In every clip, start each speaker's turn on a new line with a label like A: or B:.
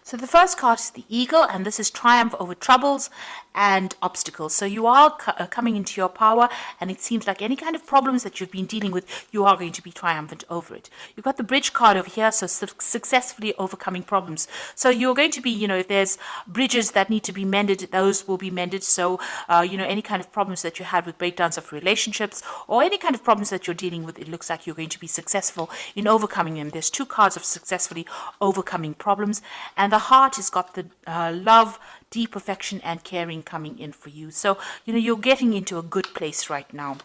A: So the first card is the Eagle, and this is triumph over troubles and obstacles. So you are coming into your power, and it seems like any kind of problems that you've been dealing with, you are going to be triumphant over it. You've got the Bridge card over here, so successfully overcoming problems. So you're going to be, if there's bridges that need to be mended, those will be mended. So, any kind of problems that you had with breakdowns of relationships or any kind of problems that you're dealing with, it looks like you're going to be successful in overcoming them. There's two cards of successfully overcoming problems, and the Heart has got the love, deep affection and caring coming in for you. So, you're getting into a good place right now.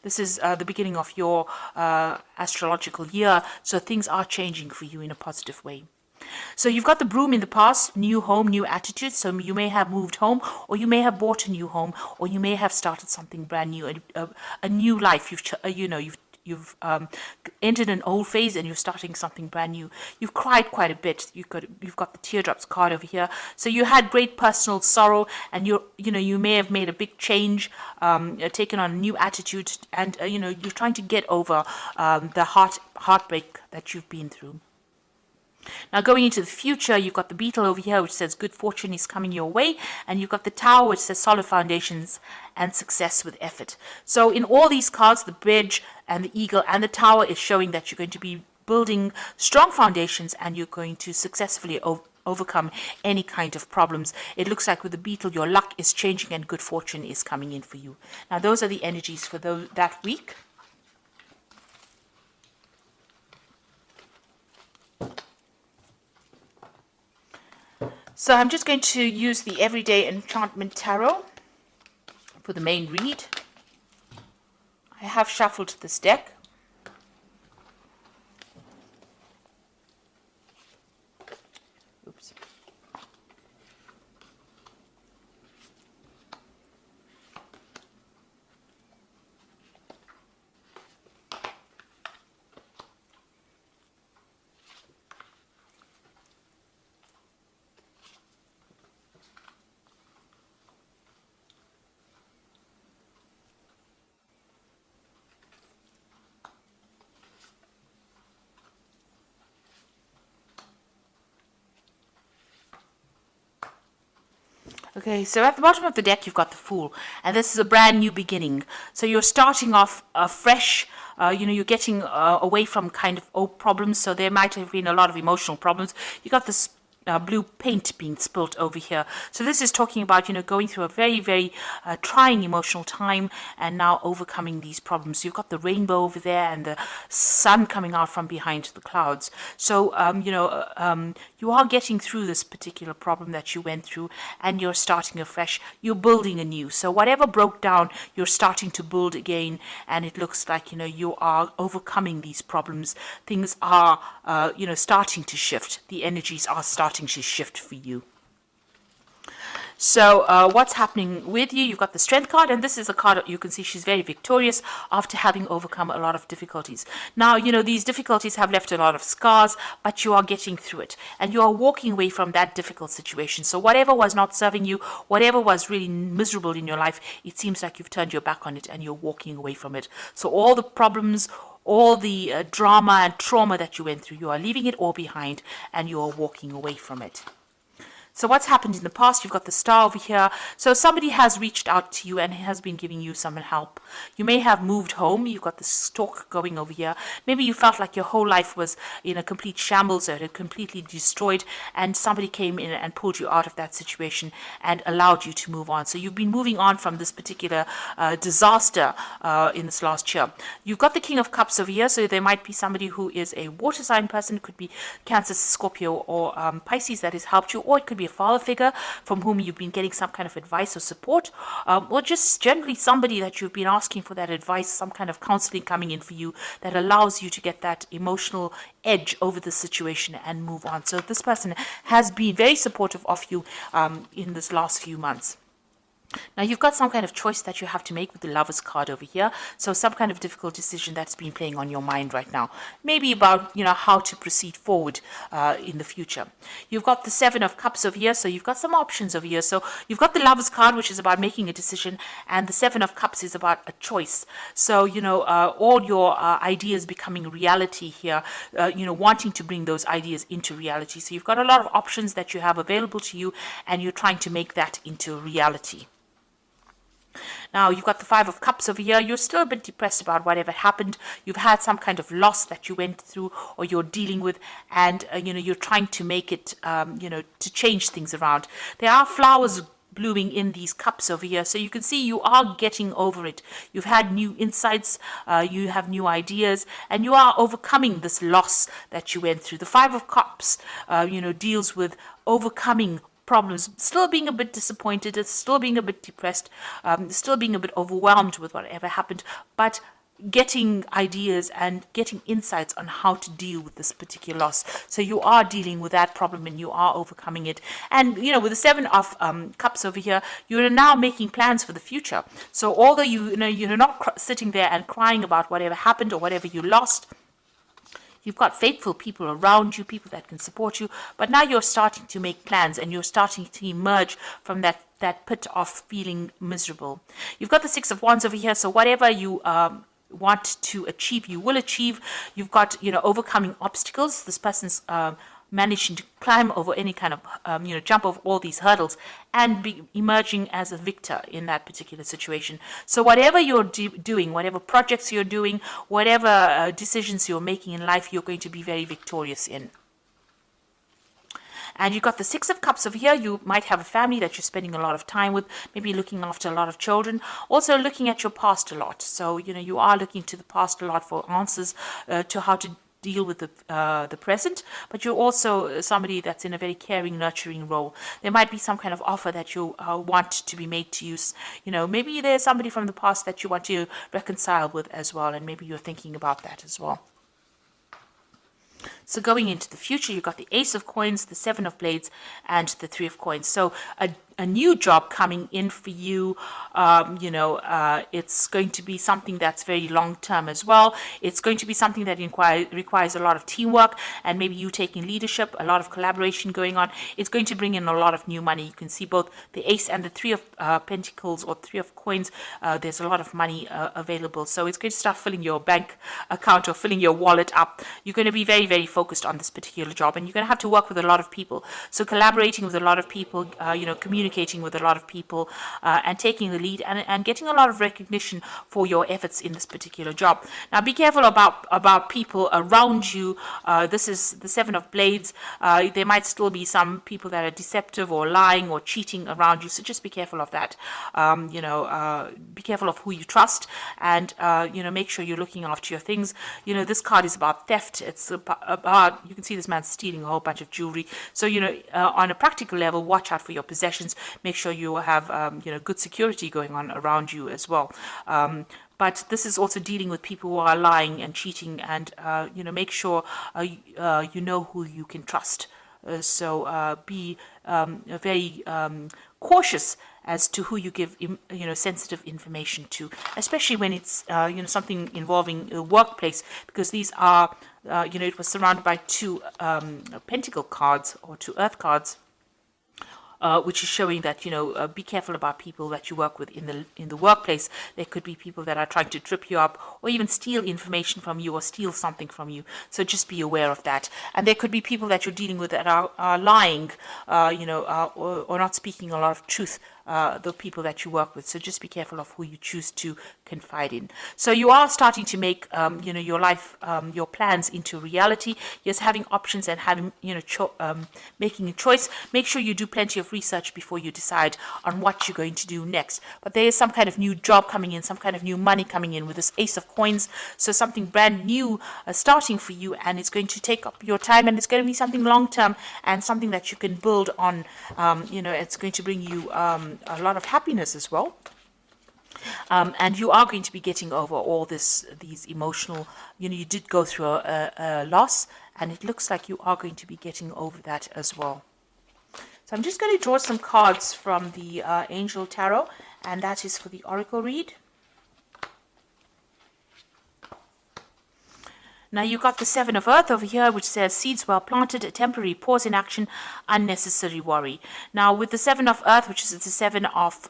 A: This is the beginning of your astrological year, so things are changing for you in a positive way. So you've got the Broom in the past, new home, new attitude. So you may have moved home, or you may have bought a new home, or you may have started something brand new, a new life. You've entered an old phase and you're starting something brand new. You've cried quite a bit. You've got the teardrops card over here. So you had great personal sorrow, and you may have made a big change, taken on a new attitude, and you're trying to get over the heartbreak that you've been through. Now going into the future, you've got the Beetle over here, which says good fortune is coming your way, and you've got the Tower, which says solid foundations and success with effort. So in all these cards, the Bridge and the Eagle and the Tower is showing that you're going to be building strong foundations, and you're going to successfully overcome any kind of problems. It looks like with the Beetle, your luck is changing and good fortune is coming in for you. Now those are the energies for that week. So I'm just going to use the Everyday Enchantment Tarot for the main read. I have shuffled this deck. Oops. Okay, so at the bottom of the deck, you've got the Fool, and this is a brand new beginning. So you're starting off fresh. You're getting away from kind of old problems. So there might have been a lot of emotional problems. You got this blue paint being spilt over here. So this is talking about, going through a very, very trying emotional time and now overcoming these problems. You've got the rainbow over there and the sun coming out from behind the clouds. So, you are getting through this particular problem that you went through, and you're starting afresh. You're building anew. So whatever broke down, you're starting to build again, and it looks like, you are overcoming these problems. Things are, starting to shift. The energies are starting to shift for you. So what's happening with you? You've got the Strength card, and this is a card that you can see she's very victorious after having overcome a lot of difficulties. Now, these difficulties have left a lot of scars, but you are getting through it, and you are walking away from that difficult situation. So whatever was not serving you, whatever was really miserable in your life, it seems like you've turned your back on it and you're walking away from it. So all the problems, all the drama and trauma that you went through, you are leaving it all behind and you are walking away from it. So what's happened in the past? You've got the Star over here. So somebody has reached out to you and has been giving you some help. You may have moved home. You've got the Stork going over here. Maybe you felt like your whole life was in a complete shambles, or it had completely destroyed, and somebody came in and pulled you out of that situation and allowed you to move on. So you've been moving on from this particular disaster in this last year. You've got the King of Cups over here. So there might be somebody who is a water sign person. It could be Cancer, Scorpio, or Pisces that has helped you, or it could be a father figure from whom you've been getting some kind of advice or support, or just generally somebody that you've been asking for that advice, some kind of counseling coming in for you that allows you to get that emotional edge over the situation and move on. So this person has been very supportive of you in this last few months. Now you've got some kind of choice that you have to make with the Lovers card over here. So some kind of difficult decision that's been playing on your mind right now. Maybe about, how to proceed forward in the future. You've got the Seven of Cups over here. So you've got some options over here. So you've got the Lovers card, which is about making a decision. And the Seven of Cups is about a choice. So, all your ideas becoming reality here, wanting to bring those ideas into reality. So you've got a lot of options that you have available to you, and you're trying to make that into reality. Now, you've got the Five of Cups over here. You're still a bit depressed about whatever happened. You've had some kind of loss that you went through or you're dealing with, and, you're trying to make it, to change things around. There are flowers blooming in these cups over here, so you can see you are getting over it. You've had new insights, you have new ideas, and you are overcoming this loss that you went through. The Five of Cups, deals with overcoming problems, still being a bit disappointed, still being a bit depressed, still being a bit overwhelmed with whatever happened, but getting ideas and getting insights on how to deal with this particular loss. So you are dealing with that problem and you are overcoming it. And, with the Seven of Cups over here, you're now making plans for the future. So although you're not sitting there and crying about whatever happened or whatever you lost, you've got faithful people around you, people that can support you, but now you're starting to make plans and you're starting to emerge from that pit of feeling miserable. You've got the Six of Wands over here, so whatever you want to achieve, you will achieve. You've got, overcoming obstacles. This person's managing to climb over any kind of, jump over all these hurdles and be emerging as a victor in that particular situation. So whatever you're doing, whatever projects you're doing, whatever decisions you're making in life, you're going to be very victorious in. And you've got the Six of Cups over here. You might have a family that you're spending a lot of time with, maybe looking after a lot of children, also looking at your past a lot. So, you are looking to the past a lot for answers to how to deal with the present, but you're also somebody that's in a very caring, nurturing role. There might be some kind of offer that you want to be made to you. Maybe there's somebody from the past that you want to reconcile with as well, and maybe you're thinking about that as well. So going into the future, you've got the Ace of Coins, the Seven of Blades, and the Three of Coins. So a new job coming in for you. It's going to be something that's very long term as well. It's going to be something that requires a lot of teamwork and maybe you taking leadership, a lot of collaboration going on. It's going to bring in a lot of new money. You can see both the Ace and the Three of Pentacles or Three of Coins. There's a lot of money available. So it's going to start filling your bank account or filling your wallet up. You're going to be very, very focused on this particular job, and you're going to have to work with a lot of people. So collaborating with a lot of people, communicating with a lot of people, and taking the lead and getting a lot of recognition for your efforts in this particular job. Now be careful about people around you. This is the Seven of Blades. There might still be some people that are deceptive or lying or cheating around you, so just be careful of that. Be careful of who you trust, and make sure you're looking after your things. This card is about theft. It's about, you can see this man stealing a whole bunch of jewelry. So on a practical level, watch out for your possessions. Make sure you have good security going on around you as well. But this is also dealing with people who are lying and cheating, and make sure you know who you can trust. So be very cautious as to who you give sensitive information to, especially when it's something involving a workplace, because these are it was surrounded by two pentacle cards or two earth cards. Which is showing that be careful about people that you work with in the workplace. There could be people that are trying to trip you up or even steal information from you or steal something from you. So just be aware of that. And there could be people that you're dealing with that are lying, or not speaking a lot of truth. The people that you work with. So just be careful of who you choose to confide in. So you are starting to make, your life, your plans into reality. Yes, having options and having, making a choice. Make sure you do plenty of research before you decide on what you're going to do next. But there is some kind of new job coming in, some kind of new money coming in with this Ace of Coins. So something brand new starting for you, and it's going to take up your time, and it's going to be something long term and something that you can build on. It's going to bring you a lot of happiness as well. And you are going to be getting over all these emotional, you did go through a loss, and it looks like you are going to be getting over that as well. So I'm just going to draw some cards from the Angel Tarot, And that is for the Oracle read. Now you got the Seven of Earth over here, which says seeds well planted, a temporary pause in action, unnecessary worry. Now with the Seven of Earth, which is the Seven of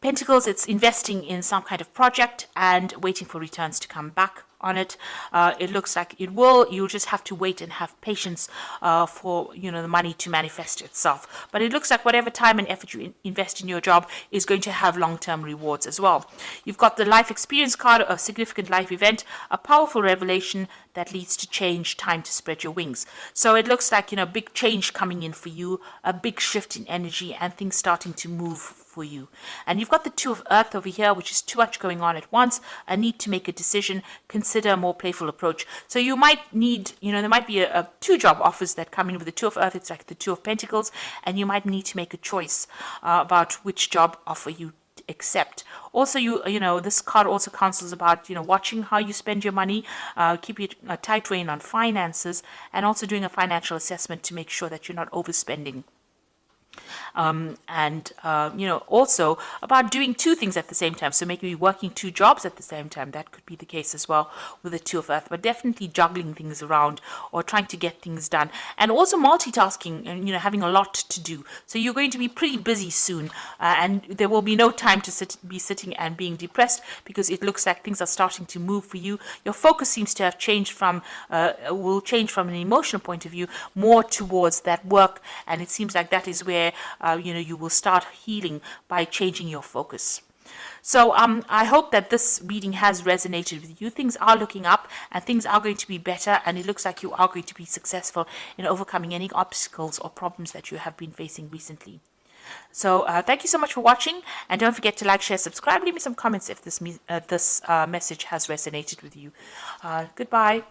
A: Pentacles, it's investing in some kind of project and waiting for returns to come back on it. It looks like it will. You'll just have to wait and have patience for the money to manifest itself. But it looks like whatever time and effort you invest in your job is going to have long-term rewards as well. You've got the life experience card, a significant life event, a powerful revelation that leads to change, time to spread your wings. So it looks like big change coming in for you, a big shift in energy, and things starting to move for you. And you've got the Two of Earth over here, which is too much going on at once, a need to make a decision, consider a more playful approach. So you might need, there might be two job offers that come in with the Two of Earth. It's like the Two of Pentacles, and you might need to make a choice about which job offer you accept. Also, this card also counsels about watching how you spend your money, keeping a tight rein on finances, and also doing a financial assessment to make sure that you're not overspending. Also about doing two things at the same time. So maybe working two jobs at the same time. That could be the case as well with the Two of Earth, but definitely juggling things around or trying to get things done. And also multitasking and, having a lot to do. So you're going to be pretty busy soon, and there will be no time to be sitting and being depressed, because it looks like things are starting to move for you. Your focus seems to have changed will change from an emotional point of view more towards that work, and it seems like that is where you will start healing by changing your focus. So I hope that this reading has resonated with you. Things are looking up and things are going to be better, and it looks like you are going to be successful in overcoming any obstacles or problems that you have been facing recently. So thank you so much for watching, and don't forget to like, share, subscribe, leave me some comments if this message has resonated with you. Goodbye.